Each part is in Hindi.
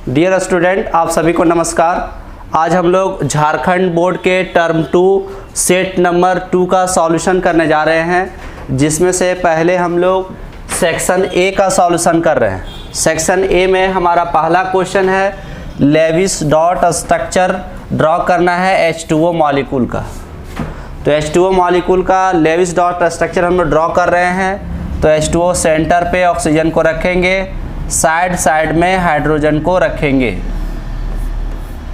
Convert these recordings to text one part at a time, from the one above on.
डियर स्टूडेंट, आप सभी को नमस्कार। आज हम लोग झारखंड बोर्ड के टर्म 2 सेट नंबर 2 का सॉल्यूशन करने जा रहे हैं, जिसमें से पहले हम लोग सेक्शन ए का सॉल्यूशन कर रहे हैं। सेक्शन ए में हमारा पहला क्वेश्चन है लेविस डॉट स्ट्रक्चर ड्रॉ करना है H2O मॉलिक्यूल का। तो H2O मॉलिक्यूल का लेविस डॉट स्ट्रक्चर हम लोग ड्रॉ कर रहे हैं। तो H2O सेंटर पे ऑक्सीजन को रखेंगे, साइड साइड में हाइड्रोजन को रखेंगे।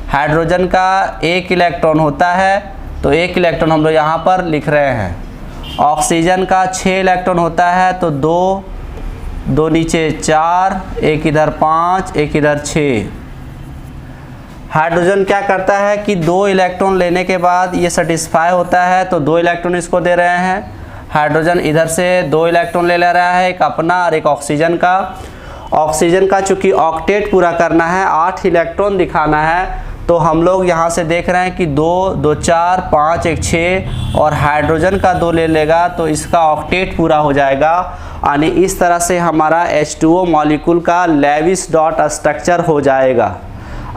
हाइड्रोजन का 1 इलेक्ट्रॉन होता है, तो 1 इलेक्ट्रॉन हम लोग यहाँ पर लिख रहे हैं। ऑक्सीजन का 6 इलेक्ट्रॉन होता है, तो 2 नीचे 4, 1 इधर 5, 1 इधर 6। हाइड्रोजन क्या करता है कि 2 इलेक्ट्रॉन लेने के बाद ये सेटिस्फाई होता है, तो 2 इलेक्ट्रॉन इसको दे रहे हैं। हाइड्रोजन इधर से 2 इलेक्ट्रॉन ले रहा है, एक अपना और एक ऑक्सीजन का। ऑक्सीजन का चूँकि ऑक्टेट पूरा करना है, 8 इलेक्ट्रॉन दिखाना है, तो हम लोग यहाँ से देख रहे हैं कि 2, 2 4, 5, 1 6 और हाइड्रोजन का 2 ले लेगा तो इसका ऑक्टेट पूरा हो जाएगा। यानी इस तरह से हमारा H2O मॉलिक्यूल का लेविस डॉट स्ट्रक्चर हो जाएगा।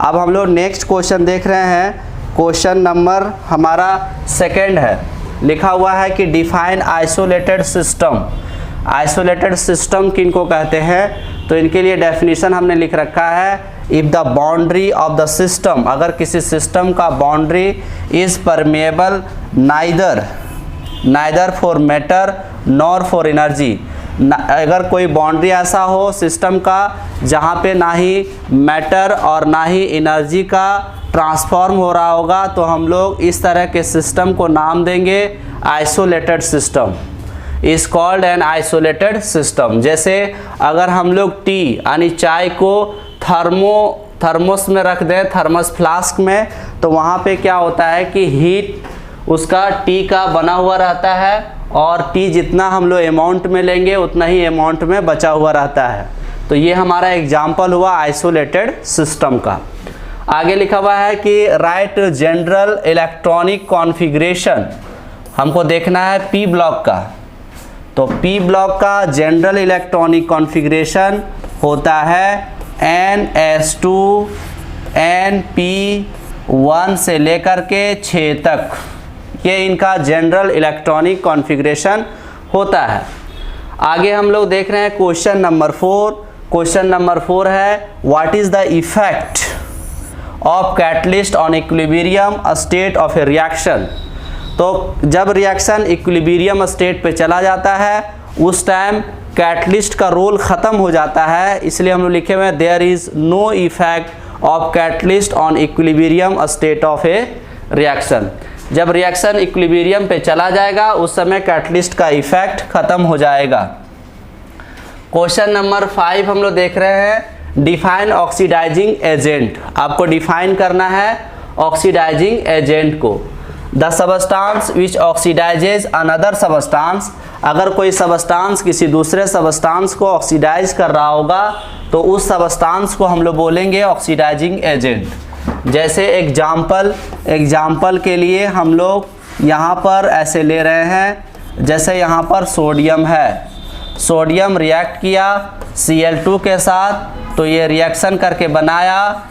अब हम लोग नेक्स्ट क्वेश्चन देख रहे हैं। क्वेश्चन नंबर हमारा सेकंड है। लिखा हुआ है कि define isolated system. Isolated system किनको कहते हैं, तो इनके लिए डेफिनेशन हमने लिख रखा है, if the boundary of the system, अगर किसी सिस्टम का boundary is permeable neither for matter nor for energy. अगर कोई बाउंड्री ऐसा हो सिस्टम का जहाँ पे ना ही मैटर और ना ही एनर्जी का ट्रांसफॉर्म हो रहा होगा, तो हम लोग इस तरह के सिस्टम को नाम देंगे isolated system. Is called an isolated system. जैसे अगर हम लोग टी यानी चाय को थर्मोस में रख दें, थर्मस फ्लास्क में, तो वहाँ पे क्या होता है कि हीट उसका टी का बना हुआ रहता है और टी जितना हम लोग अमाउंट में लेंगे उतना ही अमाउंट में बचा हुआ रहता है। तो ये हमारा एग्जाम्पल हुआ आइसोलेटेड सिस्टम का। आगे लिखा हुआ है कि राइट जनरल इलेक्ट्रॉनिक कॉन्फ़िगरेशन। हमको देखना है पी ब्लॉक का। तो पी ब्लॉक का जनरल इलेक्ट्रॉनिक कॉन्फ़िगरेशन होता है NS2 NP1 से लेकर के 6 तक। ये इनका जनरल इलेक्ट्रॉनिक कॉन्फ़िगरेशन होता है। आगे हम लोग देख रहे हैं क्वेश्चन नंबर 4। क्वेश्चन नंबर 4 है what is the effect of catalyst on equilibrium state of a reaction. तो जब रिएक्शन इक्विलिब्रियम स्टेट पे चला जाता है उस टाइम कैटलिस्ट का रोल ख़त्म हो जाता है, इसलिए हम लोग लिखे हुए हैं there is no effect of catalyst on equilibrium state of a reaction. जब रिएक्शन इक्विलिब्रियम पे चला जाएगा उस समय कैटलिस्ट का इफेक्ट ख़त्म हो जाएगा। क्वेश्चन नंबर 5 हम लोग देख रहे हैं डिफाइन ऑक्सीडाइजिंग एजेंट। आपको डिफाइन करना है ऑक्सीडाइजिंग एजेंट को। The substance which oxidises another substance. अगर कोई सबस्टांस किसी दूसरे सबस्टांस को ऑक्सीडाइज कर रहा होगा तो उस सबस्टांस को हम लोग बोलेंगे ऑक्सीडाइजिंग एजेंट। जैसे एग्जाम्पल के लिए हम लोग यहाँ पर ऐसे ले रहे हैं, जैसे यहाँ पर सोडियम है, सोडियम रिएक्ट किया Cl2 के साथ, तो ये रिएक्शन करके बनाया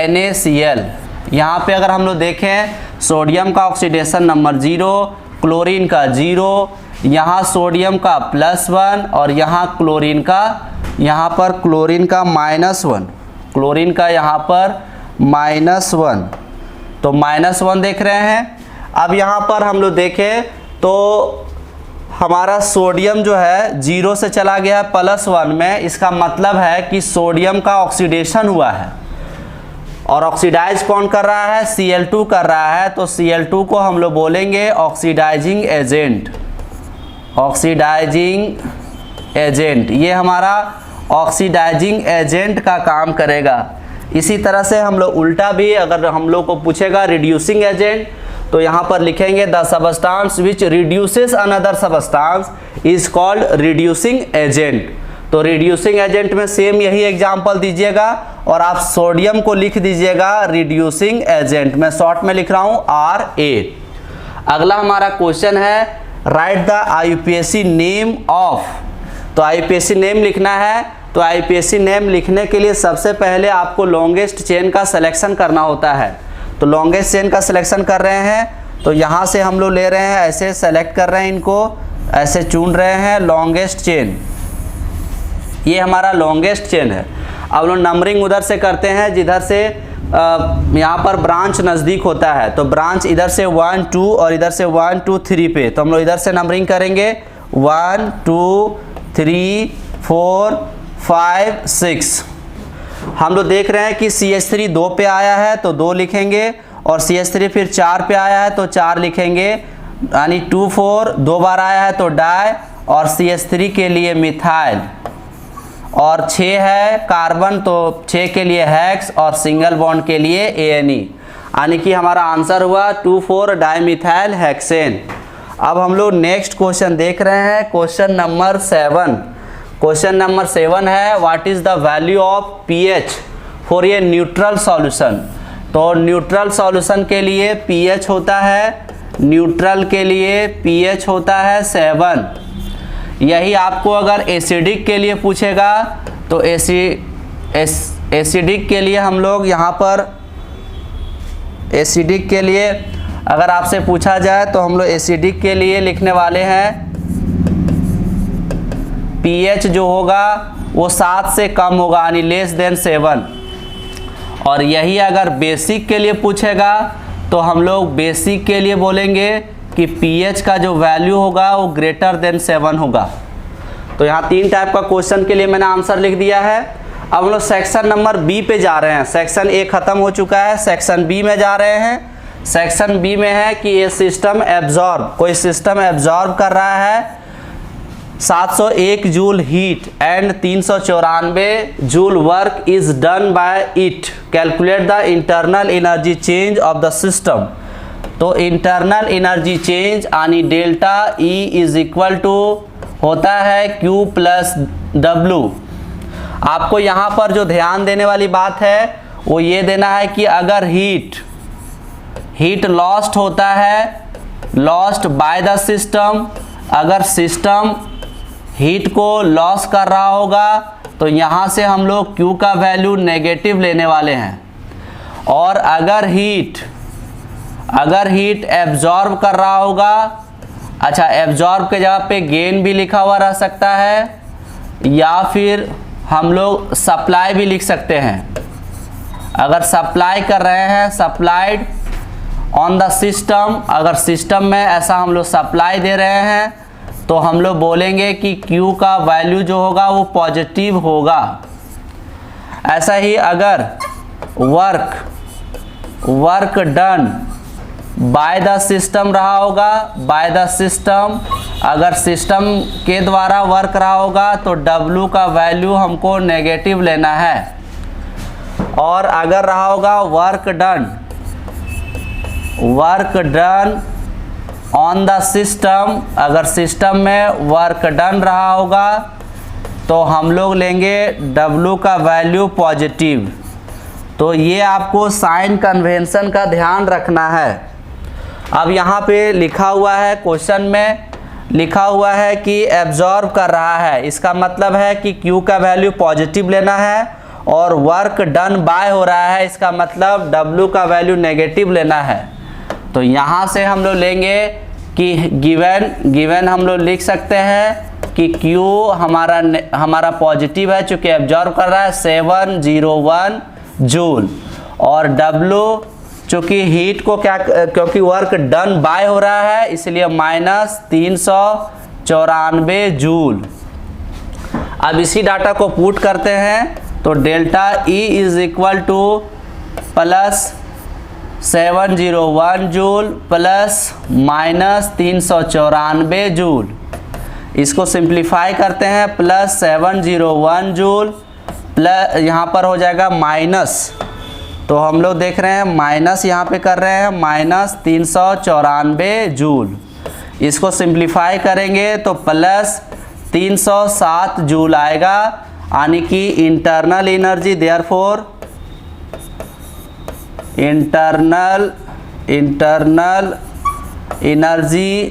NaCl। यहाँ पे अगर हम लोग देखें सोडियम का ऑक्सीडेशन नंबर 0, क्लोरीन का 0, यहाँ सोडियम का +1 और यहाँ क्लोरीन का -1, क्लोरीन का यहाँ पर -1, तो -1 देख रहे हैं। अब यहाँ पर हम लोग देखें तो हमारा सोडियम जो है 0 से चला गया है +1 में। इसका मतलब है कि सोडियम का ऑक्सीडेशन हुआ है और ऑक्सीडाइज कौन कर रहा है, Cl2 कर रहा है। तो Cl2 को हम लोग बोलेंगे ऑक्सीडाइजिंग एजेंट। ऑक्सीडाइजिंग एजेंट ये हमारा ऑक्सीडाइजिंग एजेंट का काम करेगा। इसी तरह से हम लोग उल्टा भी, अगर हम लोग को पूछेगा रिड्यूसिंग एजेंट, तो यहाँ पर लिखेंगे the substance which reduces another substance is called reducing agent. तो रिड्यूसिंग एजेंट में सेम यही एग्जाम्पल दीजिएगा और आप सोडियम को लिख दीजिएगा रिड्यूसिंग एजेंट। मैं शॉर्ट में लिख रहा हूँ RA। अगला हमारा क्वेश्चन है right the IUPAC name of तो आईपीएसी नेम लिखना है। तो आईपीएसी नेम लिखने के लिए सबसे पहले आपको लॉन्गेस्ट चेन का सिलेक्शन करना होता है। तो लॉन्गेस्ट चेन का सिलेक्शन कर रहे हैं, तो यहाँ से हम लोग ले रहे हैं, ऐसे सेलेक्ट कर रहे हैं, इनको ऐसे चुन रहे हैं लॉन्गेस्ट चेन। ये हमारा लॉन्गेस्ट चेन है। अब लोग नंबरिंग उधर से करते हैं जिधर से यहाँ पर ब्रांच नज़दीक होता है। तो ब्रांच इधर से 1 2 और इधर से 1 2 3 पे, तो हम लोग इधर से नंबरिंग करेंगे 1 2 3 4 5 6। हम लोग देख रहे हैं कि CH3 2 पे आया है तो 2 लिखेंगे, और CH3 फिर 4 पे आया है तो 4 लिखेंगे, यानी 2 4 2 बार आया है तो डाई, और CH3 के लिए मिथाइल, और 6 है कार्बन तो 6 के लिए हेक्स, और सिंगल बॉन्ड के लिए ANE, यानी कि हमारा आंसर हुआ 2,4 डाईमिथाइल हेक्सेन। अब हम लोग नेक्स्ट क्वेश्चन देख रहे हैं, क्वेश्चन नंबर 7। क्वेश्चन नंबर 7 है what is the value of pH for a neutral solution. तो न्यूट्रल सॉल्यूशन के लिए pH होता है, न्यूट्रल के लिए pH होता है 7। यही आपको अगर एसिडिक के लिए पूछेगा तो एसिडिक के लिए हम लोग यहाँ पर एसिडिक के लिए अगर आपसे पूछा जाए तो हम लोग एसिडिक के लिए लिखने वाले हैं pH जो होगा वो 7 से कम होगा, यानी लेस देन 7। और यही अगर बेसिक के लिए पूछेगा तो हम लोग बेसिक के लिए बोलेंगे कि pH का जो वैल्यू होगा वो ग्रेटर देन 7 होगा। तो यहाँ 3 टाइप का क्वेश्चन के लिए मैंने आंसर लिख दिया है। अब हम लोग सेक्शन नंबर B पे जा रहे हैं। सेक्शन A ख़त्म हो चुका है, सेक्शन B में जा रहे हैं। सेक्शन B में है कि ये सिस्टम एब्जॉर्ब, कोई सिस्टम एब्जॉर्ब कर रहा है 701 joule heat and 394 joule work is done by it, calculate the internal energy change of the system. तो इंटरनल एनर्जी चेंज यानी delta E is equal to होता है Q प्लस W। आपको यहाँ पर जो ध्यान देने वाली बात है वो ये देना है कि अगर हीट लॉस्ट होता है, लॉस्ट बाय द सिस्टम, अगर सिस्टम हीट को लॉस कर रहा होगा तो यहाँ से हम लोग Q का वैल्यू नेगेटिव लेने वाले हैं। और अगर हीट एब्जॉर्ब कर रहा होगा, अच्छा एब्जॉर्ब के जगह पे गेन भी लिखा हुआ रह सकता है, या फिर हम लोग सप्लाई भी लिख सकते हैं। अगर सप्लाई कर रहे हैं, सप्लाइड ऑन द सिस्टम, अगर सिस्टम में ऐसा हम लोग सप्लाई दे रहे हैं तो हम लोग बोलेंगे कि Q का वैल्यू जो होगा वो पॉजिटिव होगा। ऐसा ही अगर work done by the system रहा होगा, बाय द सिस्टम, अगर सिस्टम के द्वारा वर्क रहा होगा तो W का वैल्यू हमको नेगेटिव लेना है। और अगर रहा होगा work done on the system, अगर सिस्टम में वर्क डन रहा होगा तो हम लोग लेंगे W का वैल्यू पॉजिटिव। तो ये आपको साइन कन्वेंशन का ध्यान रखना है। अब यहाँ पे लिखा हुआ है, क्वेश्चन में लिखा हुआ है कि एब्जॉर्ब कर रहा है, इसका मतलब है कि Q का वैल्यू पॉजिटिव लेना है, और वर्क डन बाय हो रहा है, इसका मतलब W का वैल्यू नेगेटिव लेना है। तो यहाँ से हम लोग लेंगे कि गिवन हम लोग लिख सकते हैं कि Q हमारा पॉजिटिव है चूँकि एब्जॉर्ब कर रहा है 701 जूल, और W चूँकि हीट को क्योंकि वर्क डन बाय हो रहा है इसलिए -394 जूल। अब इसी डाटा को पुट करते हैं तो delta E is equal two plus 701 joule plus -394 joule. इसको सिंप्लीफाई करते हैं, प्लस 701 जूल प्लस यहाँ पर हो जाएगा माइनस, तो हम लोग देख रहे हैं माइनस यहाँ पे कर रहे हैं -394 जूल। इसको सिंप्लीफाई करेंगे तो प्लस 307 जूल आएगा, यानी कि internal energy therefore internal energy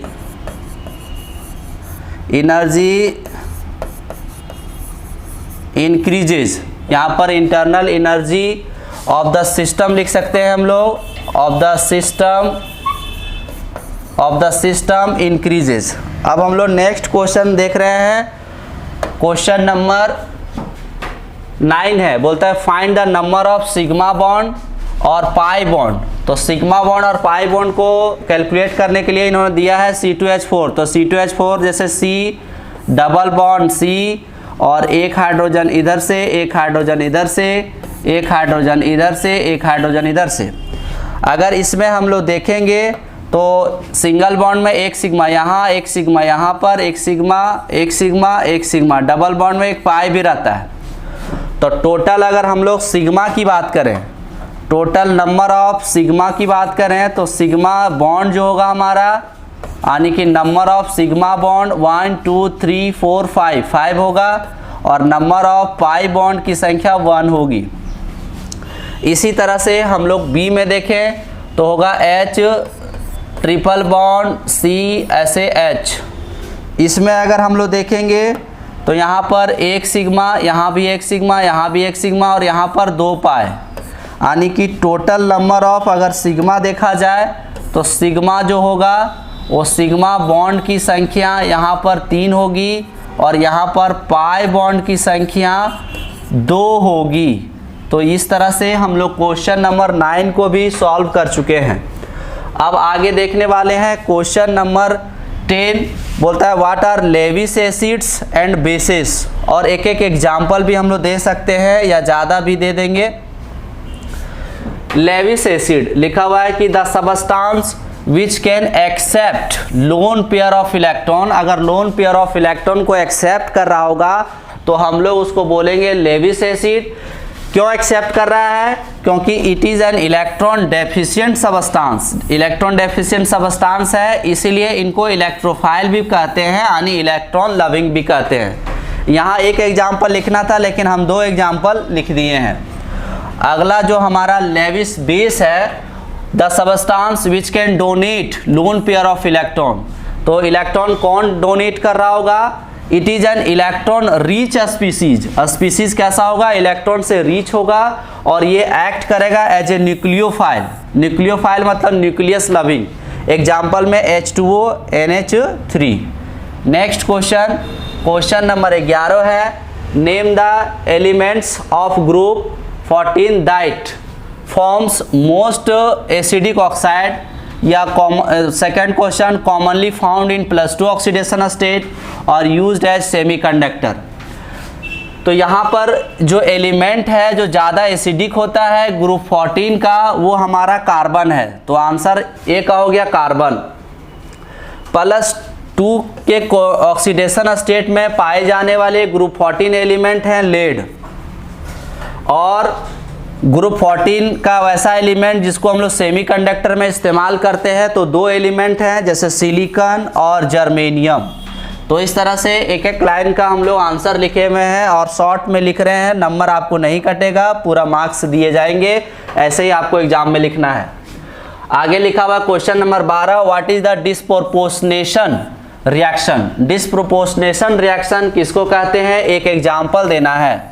increases, यहाँ पर internal energy of the system लिख सकते हैं हम लोग, ऑफ द सिस्टम इंक्रीजेज। अब हम लोग नेक्स्ट क्वेश्चन देख रहे हैं, क्वेश्चन नंबर 9 है, बोलता है find the number of sigma bond और पाई बॉन्ड। तो सिग्मा बॉन्ड और पाई बॉन्ड को कैलकुलेट करने के लिए इन्होंने दिया है C2H4। तो C2H4 जैसे C डबल बॉन्ड C और एक हाइड्रोजन इधर से, एक हाइड्रोजन इधर से, एक हाइड्रोजन इधर से, एक हाइड्रोजन इधर से। अगर इसमें हम लोग देखेंगे तो सिंगल बॉन्ड में एक सिग्मा यहाँ, एक सिग्मा यहाँ पर, एक सिग्मा, एक सिग्मा, एक सिग्मा। डबल बॉन्ड में एक पाई भी रहता है। तो टोटल अगर हम लोग सिग्मा की बात करें, टोटल नंबर ऑफ सिग्मा की बात करें, तो सिग्मा बॉन्ड जो होगा हमारा, यानी कि नंबर ऑफ सिग्मा बॉन्ड 1 2 3 4 5 होगा, और नंबर ऑफ पाई बॉन्ड की संख्या 1 होगी। इसी तरह से हम लोग बी में देखें तो होगा H ट्रिपल बॉन्ड C ऐसे H। इसमें अगर हम लोग देखेंगे तो यहाँ पर एक सिग्मा, यहाँ भी एक सिग्मा, यहाँ भी एक सिग्मा, और यहाँ पर 2 पाई, यानी कि टोटल नंबर ऑफ अगर सिग्मा देखा जाए तो सिग्मा जो होगा वो सिग्मा बॉन्ड की संख्या यहाँ पर 3 होगी, और यहाँ पर पाई बॉन्ड की संख्या 2 होगी। तो इस तरह से हम लोग क्वेश्चन नंबर 9 को भी सॉल्व कर चुके हैं। अब आगे देखने वाले हैं क्वेश्चन नंबर 10। बोलता है what are Lewis acids and bases, और एक एक एग्जाम्पल भी हम लोग दे सकते हैं या ज़्यादा भी दे देंगे। लेविस एसिड लिखा हुआ है कि the substance which can accept lone pair of electron. अगर लोन पेयर ऑफ इलेक्ट्रॉन को एक्सेप्ट कर रहा होगा तो हम लोग उसको बोलेंगे लेविस एसिड। क्यों एक्सेप्ट कर रहा है? क्योंकि it is an electron deficient substance. Electron deficient substance है, इसीलिए इनको इलेक्ट्रोफाइल भी कहते हैं, यानी इलेक्ट्रॉन लविंग भी कहते हैं। यहाँ एक एग्जाम्पल लिखना था लेकिन हम 2 एग्जाम्पल लिख दिए हैं। अगला जो हमारा लेविस बेस है, the substance which can donate loan pair of electron. तो इलेक्ट्रॉन कौन डोनेट कर रहा होगा? It is an electron rich species. Species कैसा होगा? इलेक्ट्रॉन से रिच होगा, और ये एक्ट करेगा एज ए न्यूक्लियोफाइल। न्यूक्लियोफाइल मतलब न्यूक्लियस लविंग। एग्जाम्पल में H2O NH3। Next question, question number 11 है, name the elements of group 14 that forms most acidic oxide, या second question commonly found in +2 oxidation state और यूज्ड एज सेमीकंडक्टर। तो यहाँ पर जो एलिमेंट है जो ज़्यादा एसिडिक होता है ग्रुप 14 का, वो हमारा कार्बन है। तो आंसर ए का हो गया कार्बन। +2 के ऑक्सीडेशन स्टेट में पाए जाने वाले ग्रुप 14 एलिमेंट हैं लेड, और ग्रुप 14 का वैसा एलिमेंट जिसको हम लोग सेमीकंडक्टर में इस्तेमाल करते हैं तो 2 एलिमेंट हैं, जैसे सिलिकॉन और जर्मेनियम। तो इस तरह से एक एक लाइन का हम लोग आंसर लिखे हुए हैं और शॉर्ट में लिख रहे हैं। नंबर आपको नहीं कटेगा, पूरा मार्क्स दिए जाएंगे, ऐसे ही आपको एग्जाम में लिखना है। आगे लिखा हुआ question number 12, what is the disproportionation reaction. Disproportionation reaction किसको कहते हैं? एक एग्जाम्पल देना है।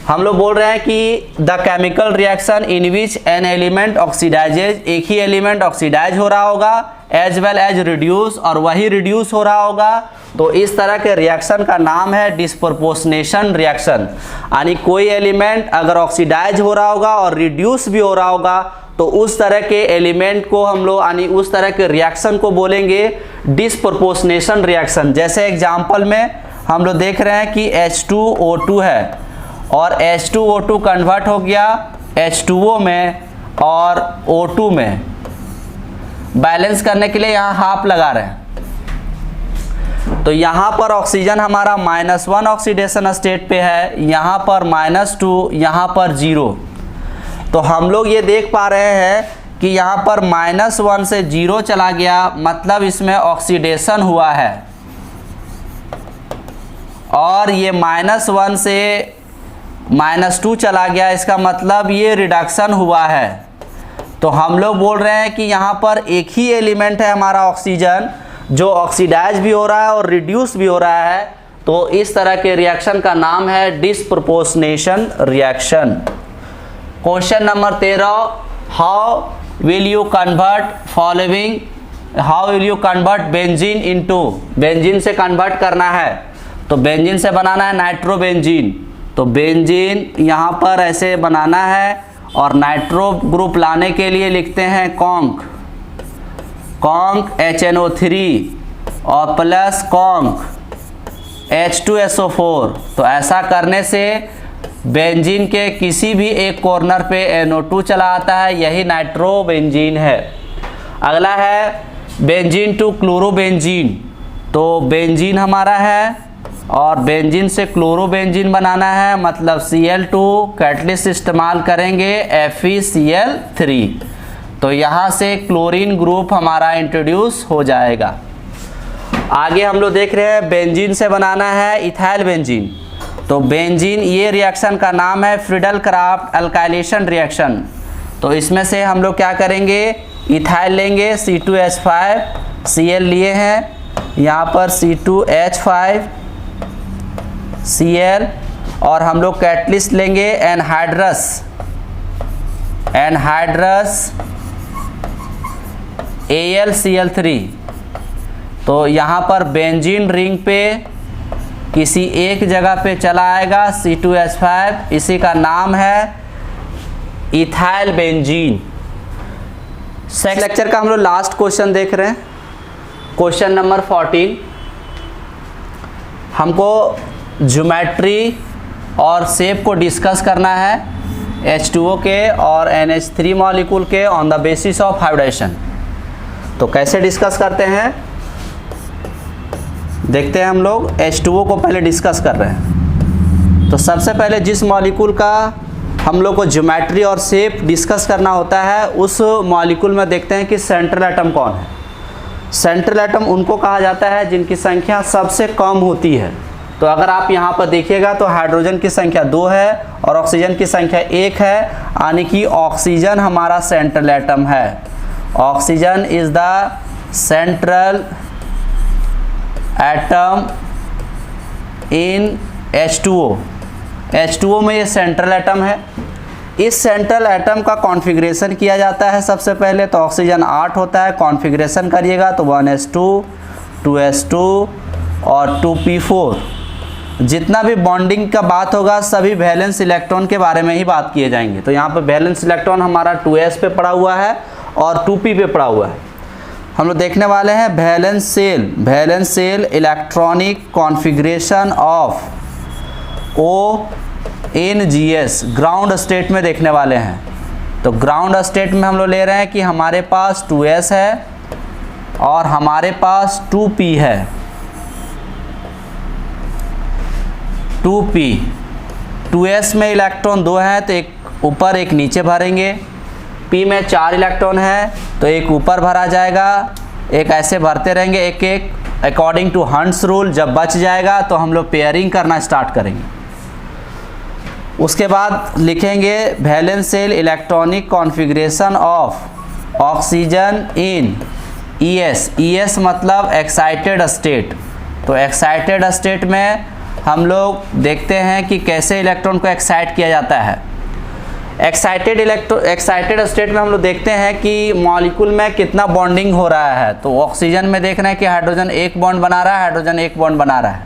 हम लोग बोल रहे हैं कि the chemical reaction in which an element oxidises, एक ही एलिमेंट ऑक्सीडाइज हो रहा होगा, एज वेल एज रिड्यूस, और वही रिड्यूस हो रहा होगा। तो इस तरह के रिएक्शन का नाम है डिस्प्रोपोर्शनेशन रिएक्शन। यानी कोई एलिमेंट अगर ऑक्सीडाइज हो रहा होगा और रिड्यूस भी हो रहा होगा तो उस तरह के एलिमेंट को हम लोग, यानी उस तरह के रिएक्शन को बोलेंगे डिस्प्रोपोर्शनेशन रिएक्शन। जैसे एग्जाम्पल में हम लोग देख रहे हैं कि H2O2 है, और H2O2 कन्वर्ट हो गया H2O में और O2 में। बैलेंस करने के लिए यहाँ हाफ लगा रहे हैं। तो यहाँ पर ऑक्सीजन हमारा -1 ऑक्सीडेशन स्टेट पे है, यहाँ पर -2, यहाँ पर 0। तो हम लोग ये देख पा रहे हैं कि यहाँ पर -1 से 0 चला गया, मतलब इसमें ऑक्सीडेशन हुआ है, और ये -1 से -2 चला गया, इसका मतलब ये रिडक्शन हुआ है। तो हम लोग बोल रहे हैं कि यहाँ पर एक ही एलिमेंट है हमारा ऑक्सीजन जो ऑक्सीडाइज भी हो रहा है और रिड्यूस भी हो रहा है। तो इस तरह के रिएक्शन का नाम है disproportionation reaction. Question number 13, how will you convert benzene into, benzene से कन्वर्ट करना है तो बेंजीन से बनाना है नाइट्रोबेंजीन, तो बेंजीन यहाँ पर ऐसे बनाना है और नाइट्रो ग्रुप लाने के लिए लिखते हैं कॉन्क HNO3 और प्लस कॉन्क H2SO4। तो ऐसा करने से बेंजीन के किसी भी एक कॉर्नर पे NO2 चला आता है, यही नाइट्रोबेंजीन है। अगला है बेंजीन टू क्लोरोबेंजीन, तो बेंजीन हमारा है और बेंजीन से क्लोरोबेंजीन बनाना है, मतलब Cl2 कैटलिस्ट इस्तेमाल करेंगे FeCl3, तो यहाँ से क्लोरीन ग्रुप हमारा इंट्रोड्यूस हो जाएगा। आगे हम लोग देख रहे हैं बेंजीन से बनाना है इथाइल बेंजीन, तो बेंजीन ये रिएक्शन का नाम है फ्रीडल क्राफ्ट अल्काइलेशन रिएक्शन। तो इसमें से हम लोग क्या करेंगे, इथाइल लेंगे, C2H5 Cl लिए हैं, यहाँ पर C2H5 Cl, और हम लोग कैटलिस्ट लेंगे एनहाइड्रस AlCl3। तो यहाँ पर बेंजीन रिंग पे किसी एक जगह पे चला आएगा C2H5, इसी का नाम है इथाइल बेंजीन। सेकंड लेक्चर का हम लोग लास्ट क्वेश्चन देख रहे हैं, क्वेश्चन नंबर 14। हमको ज्योमेट्री और शेप को डिस्कस करना है H2O के और NH3 मॉलिक्यूल के on the basis of hybridisation. तो कैसे डिस्कस करते हैं देखते हैं। हम लोग H2O को पहले डिस्कस कर रहे हैं। तो सबसे पहले जिस मॉलिक्यूल का हम लोग को ज्योमेट्री और शेप डिस्कस करना होता है, उस मॉलिक्यूल में देखते हैं कि सेंट्रल एटम कौन है। सेंट्रल एटम उनको कहा जाता है जिनकी संख्या सबसे कम होती है। तो अगर आप यहाँ पर देखिएगा तो हाइड्रोजन की संख्या 2 है और ऑक्सीजन की संख्या 1 है, यानी कि ऑक्सीजन हमारा सेंट्रल एटम है। Oxygen is the central atom in H2O। H2O में ये सेंट्रल एटम है। इस सेंट्रल एटम का कॉन्फ़िगरेशन किया जाता है सबसे पहले। तो ऑक्सीजन 8 होता है, कॉन्फ़िगरेशन करिएगा तो 1s2 2s2 और 2p4। जितना भी बॉन्डिंग का बात होगा सभी वैलेंस इलेक्ट्रॉन के बारे में ही बात किए जाएंगे। तो यहाँ पे वैलेंस इलेक्ट्रॉन हमारा 2s पे पड़ा हुआ है और 2p पे पड़ा हुआ है। हम लोग देखने वाले हैं valence shell electronic configuration of ONGS ground state में देखने वाले हैं। तो ग्राउंड स्टेट में हम लोग ले रहे हैं कि हमारे पास 2s है और हमारे पास 2p है। 2p 2s में इलेक्ट्रॉन 2 हैं तो एक ऊपर एक नीचे भरेंगे। p में 4 इलेक्ट्रॉन है तो एक ऊपर भरा जाएगा, एक ऐसे भरते रहेंगे एक एक अकॉर्डिंग टू हंट्स रूल। जब बच जाएगा तो हम लोग पेयरिंग करना स्टार्ट करेंगे। उसके बाद लिखेंगे valence shell electronic configuration of oxygen in ES मतलब एक्साइटेड स्टेट। तो एक्साइटेड स्टेट में हम लोग देखते हैं कि कैसे इलेक्ट्रॉन को एक्साइट किया जाता है। एक्साइटेड स्टेट में हम लोग देखते हैं कि मॉलिक्यूल में कितना बॉन्डिंग हो रहा है। तो ऑक्सीजन में देख रहे हैं कि हाइड्रोजन एक बॉन्ड बना रहा है, हाइड्रोजन एक बॉन्ड बना रहा है,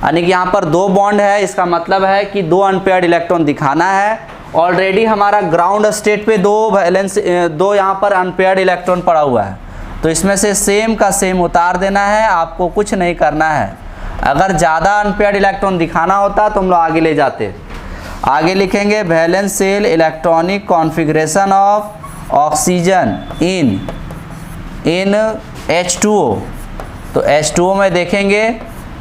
यानी कि यहाँ पर 2 बॉन्ड है। इसका मतलब है कि 2 अनपेयर्ड इलेक्ट्रॉन दिखाना है। ऑलरेडी हमारा ग्राउंड स्टेट पे 2 यहाँ पर अनपेयर्ड इलेक्ट्रॉन पड़ा हुआ है, तो इसमें से सेम का सेम उतार देना है, आपको कुछ नहीं करना है। अगर ज़्यादा अनपेयर्ड इलेक्ट्रॉन दिखाना होता तो हम लोग आगे ले जाते। आगे लिखेंगे valence shell electronic configuration of oxygen in H2O। तो H2O में देखेंगे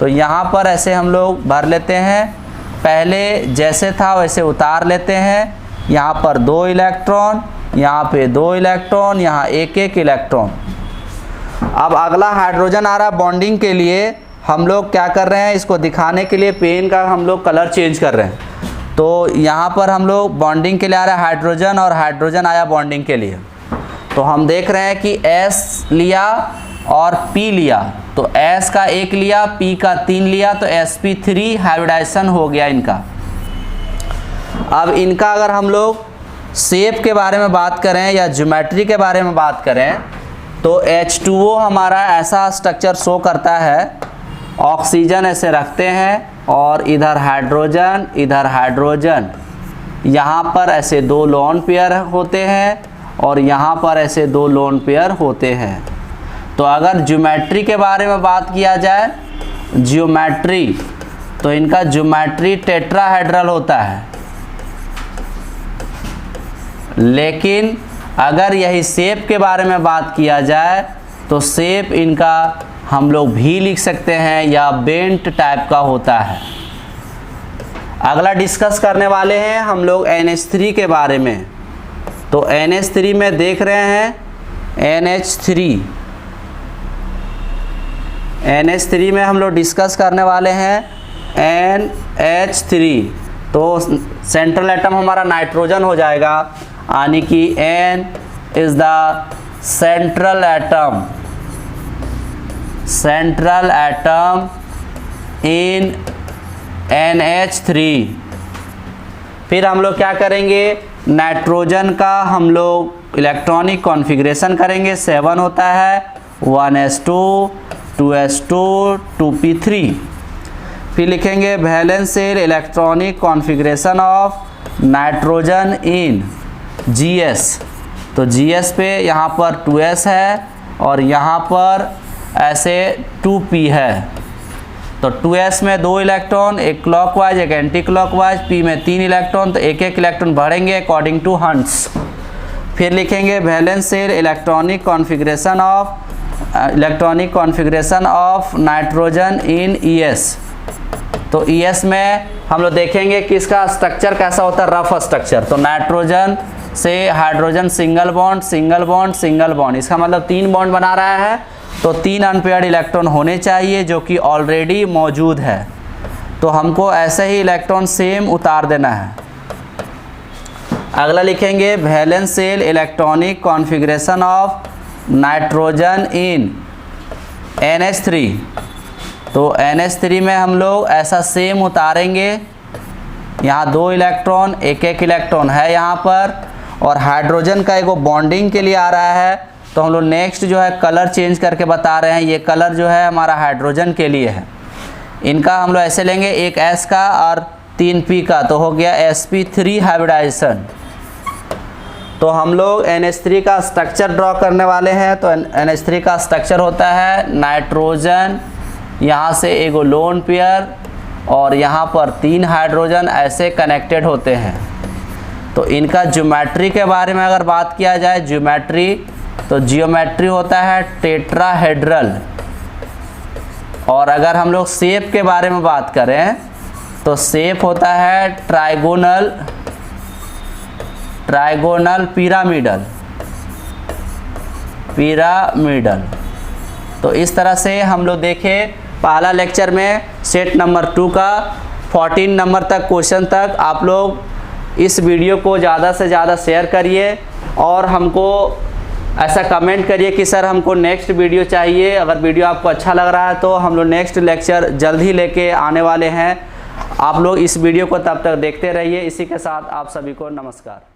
तो यहाँ पर ऐसे हम लोग भर लेते हैं, पहले जैसे था वैसे उतार लेते हैं। यहाँ पर 2 इलेक्ट्रॉन, यहाँ पे 2 इलेक्ट्रॉन, यहाँ एक एक इलेक्ट्रॉन। अब अगला हाइड्रोजन आ रहा है बॉन्डिंग के लिए। हम लोग क्या कर रहे हैं, इसको दिखाने के लिए पेन का हम लोग कलर चेंज कर रहे हैं। तो यहाँ पर हम लोग बॉन्डिंग के लिए आ रहा है हाइड्रोजन और हाइड्रोजन आया बॉन्डिंग के लिए। तो हम देख रहे हैं कि S लिया और P लिया, तो S का 1 लिया, P का 3 लिया, तो sp3 हाइब्रिडाइजेशन हो गया इनका। अब इनका अगर हम लोग शेप के बारे में बात करें या ज्योमेट्री के बारे में बात करें तो H2O हमारा ऐसा स्ट्रक्चर शो करता है, ऑक्सीजन ऐसे रखते हैं और इधर हाइड्रोजन, यहाँ पर ऐसे 2 लोन पेयर होते हैं और यहाँ पर ऐसे 2 लोन पेयर होते हैं। तो अगर ज्योमेट्री के बारे में बात किया जाए, ज्योमेट्री, तो इनका ज्योमेट्री टेट्राहेड्रल होता है। लेकिन अगर यही शेप के बारे में बात किया जाए तो शेप इनका हम लोग भी लिख सकते हैं या बेंट टाइप का होता है। अगला डिस्कस करने वाले हैं हम लोग NH3 के बारे में। तो NH3 में देख रहे हैं NH3 में हम लोग डिस्कस करने वाले हैं NH3। तो सेंट्रल एटम हमारा नाइट्रोजन हो जाएगा, यानी कि N is the central atom in NH3। फिर हम लोग क्या करेंगे, नाइट्रोजन का हम लोग इलेक्ट्रॉनिक कॉन्फ़िगरेशन करेंगे। 7 होता है, 1s2 2s2 2p3। फिर लिखेंगे valence shell electronic configuration of nitrogen in GS। तो GS पे यहाँ पर 2s है और यहाँ पर ऐसे 2p है। तो 2s में 2 इलेक्ट्रॉन, एक क्लॉकवाइज एक एंटी क्लॉकवाइज, p में 3 इलेक्ट्रॉन, तो एक एक इलेक्ट्रॉन बढ़ेंगे अकॉर्डिंग टू हंट्स। फिर लिखेंगे valence shell electronic configuration of nitrogen in ES। तो ES में हम लोग देखेंगे कि इसका स्ट्रक्चर कैसा होता है, रफ स्ट्रक्चर। तो नाइट्रोजन से हाइड्रोजन सिंगल बॉन्ड, इसका मतलब 3 बॉन्ड बना रहा है, तो 3 अनपेयर्ड इलेक्ट्रॉन होने चाहिए जो कि ऑलरेडी मौजूद है। तो हमको ऐसे ही इलेक्ट्रॉन सेम उतार देना है। अगला लिखेंगे valence shell electronic configuration of nitrogen in NH3। तो NH3 में हम लोग ऐसा सेम उतारेंगे, यहाँ 2 इलेक्ट्रॉन, एक एक इलेक्ट्रॉन है यहाँ पर, और हाइड्रोजन का एक बॉन्डिंग के लिए आ रहा है। तो हम लोग नेक्स्ट जो है कलर चेंज करके बता रहे हैं, ये कलर जो है हमारा हाइड्रोजन के लिए है। इनका हम लोग ऐसे लेंगे, एक S का और 3 P का, तो हो गया sp3 हाइब्रिडाइजेशन। तो हम लोग NH3 का स्ट्रक्चर ड्रॉ करने वाले हैं। तो NH3 का स्ट्रक्चर होता है नाइट्रोजन, यहाँ से एक लोन पेयर और यहाँ पर 3 हाइड्रोजन ऐसे कनेक्टेड होते हैं। तो इनका ज्योमेट्री के बारे में अगर बात किया जाए, ज्योमेट्री होता है टेट्राहेड्रल। और अगर हम लोग शेप के बारे में बात करें तो शेप होता है ट्राइगोनल पिरामिडल। तो इस तरह से हम लोग देखें पहला लेक्चर में सेट नंबर 2 का 14 नंबर तक क्वेश्चन तक आप लोग इस वीडियो को ज़्यादा से ज़्यादा शेयर करिए और हमको ऐसा कमेंट करिए कि सर हमको नेक्स्ट वीडियो चाहिए। अगर वीडियो आपको अच्छा लग रहा है तो हम लोग नेक्स्ट लेक्चर जल्द ही लेके आने वाले हैं। आप लोग इस वीडियो को तब तक देखते रहिए। इसी के साथ आप सभी को नमस्कार।